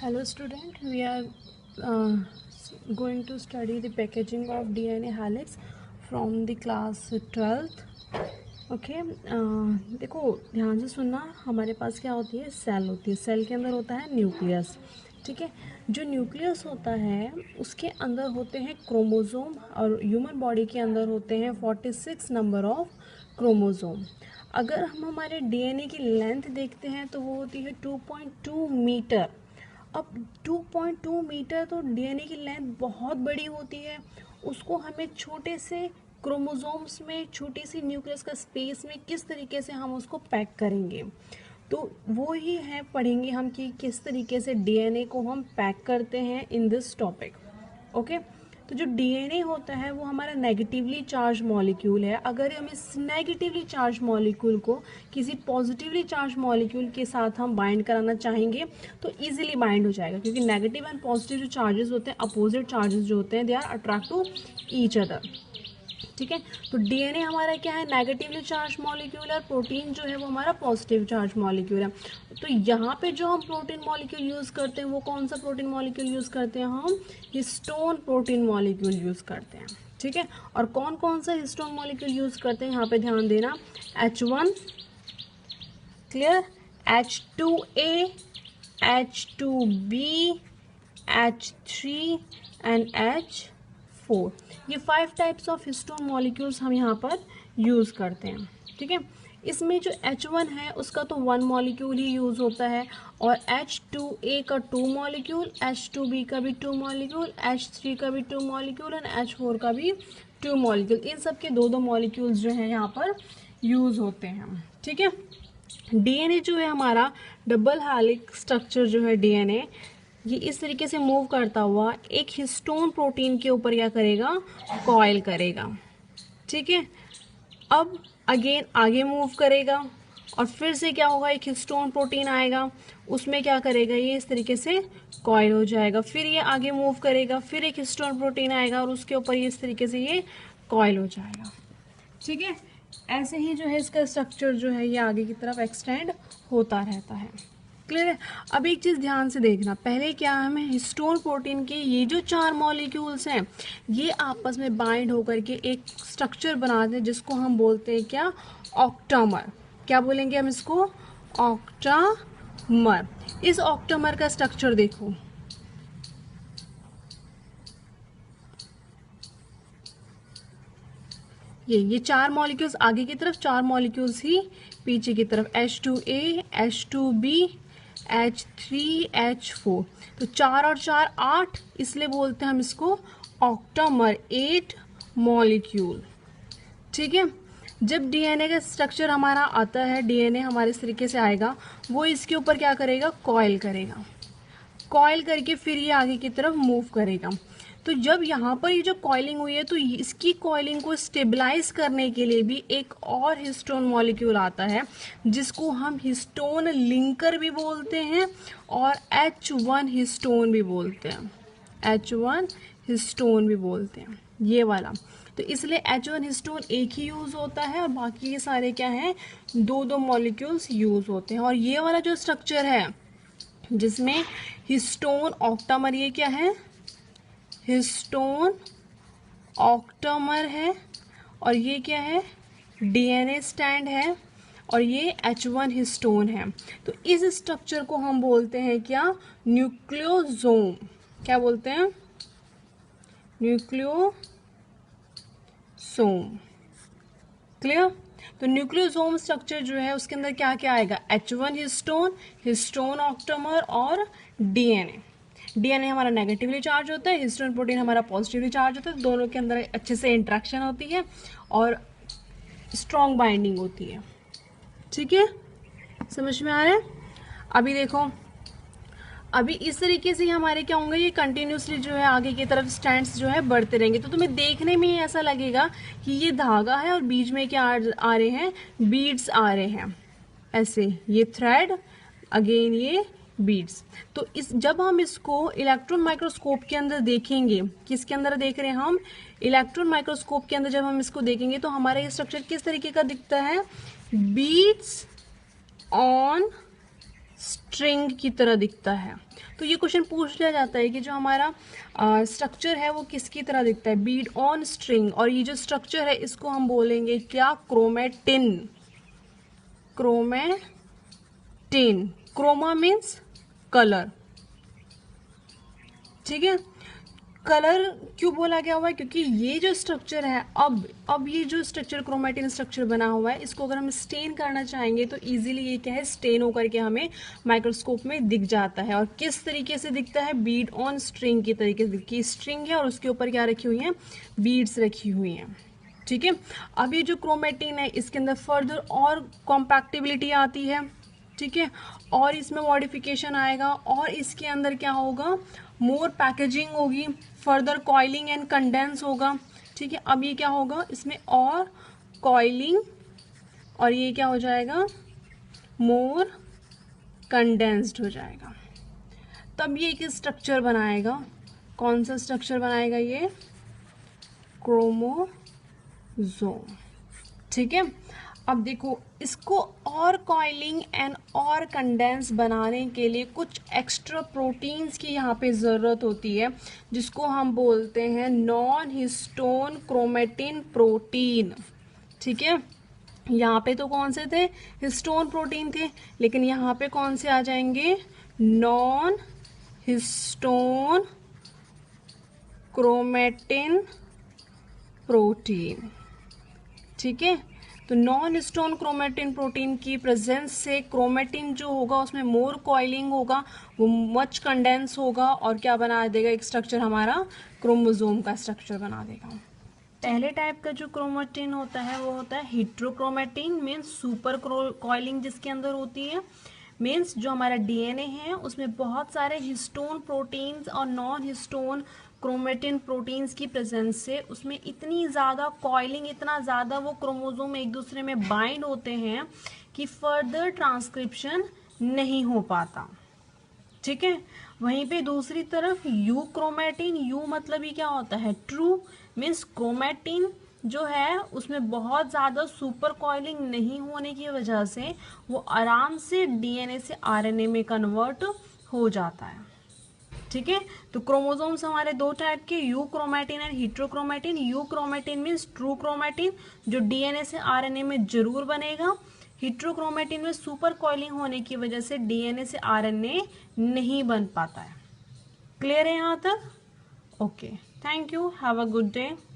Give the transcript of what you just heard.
Hello student, we are uh, going to study the packaging of DNA helix from the class 12th. Okay देखो ध्यान से सुनना। हमारे पास क्या होती है, सेल होती है। सेल के अंदर होता है न्यूक्लियस। ठीक है, जो न्यूक्लियस होता है उसके अंदर होते हैं क्रोमोसोम, और ह्यूमन बॉडी के अंदर होते हैं 46 नंबर ऑफ क्रोमोसोम। अगर हम हमारे डीएनए की लेंथ देखते हैं तो वो होती है 2.2 मीटर। अब 2.2 मीटर तो डीएनए की लेंथ बहुत बड़ी होती है। उसको हमें छोटे से क्रोमोसोम्स में, छोटी सी न्यूक्लियस का स्पेस में किस तरीके से हम उसको पैक करेंगे, तो वो ही है पढ़ेंगे हम कि किस तरीके से डीएनए को हम पैक करते हैं इन दिस टॉपिक। ओके, तो जो डीएनए होता है वो हमारा नेगेटिवली चार्ज मॉलिक्यूल है। अगर हम इस नेगेटिवली चार्ज मॉलिक्यूल को किसी पॉजिटिवली चार्ज मॉलिक्यूल के साथ हम बाइंड कराना चाहेंगे तो इजीली बाइंड हो जाएगा, क्योंकि नेगेटिव एंड पॉजिटिव जो चार्जेस होते हैं, अपोजिट चार्जेस जो होते हैं, they are attract to each other. ठीक है, तो डीएनए हमारा क्या है, नेगेटिवली चार्ज मॉलिक्यूल है। प्रोटीन जो है वो हमारा पॉजिटिव चार्ज मॉलिक्यूल है। तो यहाँ पे जो हम प्रोटीन मॉलिक्यूल यूज़ करते हैं वो कौन सा प्रोटीन मॉलिक्यूल यूज़ करते हैं, हम हिस्टोन प्रोटीन मॉलिक्यूल यूज़ करते हैं। ठीक है, और कौन कौन सा हिस्टोन मॉलिक्यूल यूज़ करते हैं यहाँ पे ध्यान देना। H1, clear, H2A, H2B, H3 and H4। ये 5 टाइप्स ऑफ हिस्टोन मॉलिक्यूल्स हम यहाँ पर यूज़ करते हैं। ठीक है, इसमें जो H1 है उसका तो 1 मॉलिक्यूल ही यूज़ होता है, और H2A का 2 मॉलिक्यूल, H2B का भी 2 मॉलिक्यूल, H3 का भी 2 मॉलिक्यूल एंड H4 का भी 2 मॉलिक्यूल। इन सब के 2-2 मॉलिक्यूल्स जो हैं यहाँ पर यूज़ होते हैं। ठीक है, डीएनए जो है हमारा डबल हेलिक्स स्ट्रक्चर जो है डीएनए, ये इस तरीके से मूव करता हुआ एक हिस्टोन प्रोटीन के ऊपर क्या करेगा, कॉइल करेगा। ठीक है, अब अगेन आगे मूव करेगा और फिर से क्या होगा, एक हिस्टोन प्रोटीन आएगा, उसमें क्या करेगा, ये इस तरीके से कॉइल हो जाएगा। फिर ये आगे मूव करेगा, फिर एक हिस्टोन प्रोटीन आएगा और उसके ऊपर ये इस तरीके से ये कॉइल हो जाएगा। ठीक है, ऐसे ही जो है इसका स्ट्रक्चर जो है ये आगे की तरफ एक्सटेंड होता रहता है। क्लियर है। अब एक चीज़ ध्यान से देखना, पहले क्या हमें हिस्टोन प्रोटीन के ये जो 4 मॉलिक्यूल्स हैं ये आपस में बाइंड होकर के एक स्ट्रक्चर बनाते हैं जिसको हम बोलते हैं क्या, ऑक्टामर। क्या बोलेंगे हम इसको, ऑक्टामर। इस ऑक्टामर का स्ट्रक्चर देखो, ये 4 मॉलिक्यूल्स आगे की तरफ, 4 मॉलिक्यूल्स ही पीछे की तरफ, H2A, H2B, H3, H4। तो 4 और 4 8, इसलिए बोलते हैं हम इसको ऑक्टामर, 8 मॉलिक्यूल। ठीक है, जब डीएनए का स्ट्रक्चर हमारा आता है, डीएनए हमारे इस तरीके से आएगा, वो इसके ऊपर क्या करेगा, कॉइल करेगा। कॉइल करके फिर ये आगे की तरफ मूव करेगा। तो जब यहाँ पर ये जो कॉइलिंग हुई है तो इसकी कॉइलिंग को स्टेबलाइज करने के लिए भी एक और हिस्टोन मॉलिक्यूल आता है जिसको हम हिस्टोन लिंकर भी बोलते हैं और H1 हिस्टोन भी बोलते हैं, H1 हिस्टोन भी बोलते हैं, ये वाला। तो इसलिए H1 हिस्टोन एक ही यूज़ होता है और बाकी ये सारे क्या हैं, 2-2 मॉलिक्यूल्स यूज़ होते हैं। और ये वाला जो स्ट्रक्चर है जिसमें हिस्टोन ऑक्टामर, ये क्या है, हिस्टोन ऑक्टामर है, और ये क्या है, डीएनए स्टैंड है, और ये H1 हिस्टोन है। तो इस स्ट्रक्चर को हम बोलते हैं क्या, न्यूक्लियोसोम। क्या बोलते हैं, न्यूक्लियोसोम। क्लियर। तो न्यूक्लियोसोम स्ट्रक्चर जो है उसके अंदर क्या क्या आएगा, H1 हिस्टोन, हिस्टोन ऑक्टामर और डीएनए। डीएनए हमारा नेगेटिवली चार्ज होता है, हिस्टोन प्रोटीन हमारा पॉजिटिवली चार्ज होता है। दोनों के अंदर अच्छे से इंट्रैक्शन होती है और स्ट्रॉन्ग बाइंडिंग होती है। ठीक है, समझ में आ रहा है। अभी देखो, अभी इस तरीके से हमारे क्या होंगे, ये कंटिन्यूसली जो है आगे की तरफ स्टैंड्स जो है बढ़ते रहेंगे। तो तुम्हें देखने में ही ऐसा लगेगा कि ये धागा है और बीच में क्या आ रहे हैं, बीड्स आ रहे हैं, ऐसे ये थ्रेड, अगेन ये बीड्स। तो इस जब हम इसको इलेक्ट्रॉन माइक्रोस्कोप के अंदर देखेंगे, किसके अंदर देख रहे हैं हम, इलेक्ट्रॉन माइक्रोस्कोप के अंदर जब हम इसको देखेंगे तो हमारा ये स्ट्रक्चर किस तरीके का दिखता है, बीड्स ऑन स्ट्रिंग की तरह दिखता है। तो ये क्वेश्चन पूछ लिया जाता है कि जो हमारा स्ट्रक्चर है वो किसकी तरह दिखता है, बीड ऑन स्ट्रिंग, और ये जो स्ट्रक्चर है इसको हम बोलेंगे क्या, chromatin. Chromatin, chroma means colour, ठीक है। कलर क्यों बोला गया हुआ है, क्योंकि ये जो स्ट्रक्चर है, अब ये जो स्ट्रक्चर क्रोमेटिन स्ट्रक्चर बना हुआ है, इसको अगर हम स्टेन करना चाहेंगे तो इजीली ये क्या है, स्टेन होकर के हमें माइक्रोस्कोप में दिख जाता है। और किस तरीके से दिखता है, बीड ऑन स्ट्रिंग की तरीके से, की स्ट्रिंग है और उसके ऊपर क्या रखी हुई है, बीड्स रखी हुई हैं, ठीक है। अब ये जो क्रोमेटिन है इसके अंदर फर्दर और कॉम्पैक्टिबिलिटी आती है, ठीक है, और इसमें मॉडिफिकेशन आएगा, और इसके अंदर क्या होगा, मोर पैकेजिंग होगी, फर्दर कॉइलिंग एंड कंडेंस होगा, ठीक है। अब ये क्या होगा, इसमें और कॉइलिंग, और ये क्या हो जाएगा, मोर कंडेंस्ड हो जाएगा, तब ये एक स्ट्रक्चर बनाएगा। कौन सा स्ट्रक्चर बनाएगा, ये क्रोमोसोम, ठीक है। अब देखो, इसको और कॉइलिंग एंड और कंडेंस बनाने के लिए कुछ एक्स्ट्रा प्रोटीन्स की यहाँ पे ज़रूरत होती है, जिसको हम बोलते हैं नॉन हिस्टोन क्रोमेटिन प्रोटीन, ठीक है। यहाँ पे तो कौन से थे, हिस्टोन प्रोटीन थे, लेकिन यहाँ पे कौन से आ जाएंगे, नॉन हिस्टोन क्रोमेटिन प्रोटीन, ठीक है। तो नॉन हिस्टोन क्रोमेटिन प्रोटीन की प्रेजेंस से क्रोमेटिन जो होगा उसमें मोर कॉइलिंग होगा, वो मच कंडेंस होगा, और क्या बना देगा, एक स्ट्रक्चर हमारा क्रोमोसोम का स्ट्रक्चर बना देगा। पहले टाइप का जो क्रोमेटिन होता है वो होता है हेट्रोक्रोमेटिन, मीन्स सुपर कॉइलिंग जिसके अंदर होती है, मीन्स जो हमारा डीएनए है उसमें बहुत सारे हिस्टोन प्रोटीन्स और नॉन हिस्टोन क्रोमेटिन प्रोटीन्स की प्रेजेंस से उसमें इतनी ज़्यादा कॉइलिंग, इतना ज़्यादा वो क्रोमोसोम एक दूसरे में बाइंड होते हैं कि फर्दर ट्रांसक्रिप्शन नहीं हो पाता, ठीक है। वहीं पे दूसरी तरफ यू क्रोमेटिन, यू मतलब ये क्या होता है, ट्रू, मीन्स क्रोमेटिन जो है उसमें बहुत ज़्यादा सुपर कॉइलिंग नहीं होने की वजह से वो आराम से डीएनए से आरएनए में कन्वर्ट हो जाता है, ठीक है। तो क्रोमोसोम्स हमारे दो टाइप के, you chromatin and heterochromatin. You chromatin means true chromatin, जो डीएनए से आरएनए में जरूर बनेगा। हेट्रोक्रोमेटिन में सुपर कॉइलिंग होने की वजह से डीएनए से आरएनए नहीं बन पाता है। क्लियर है यहाँ तक? Okay, thank you, have a good day.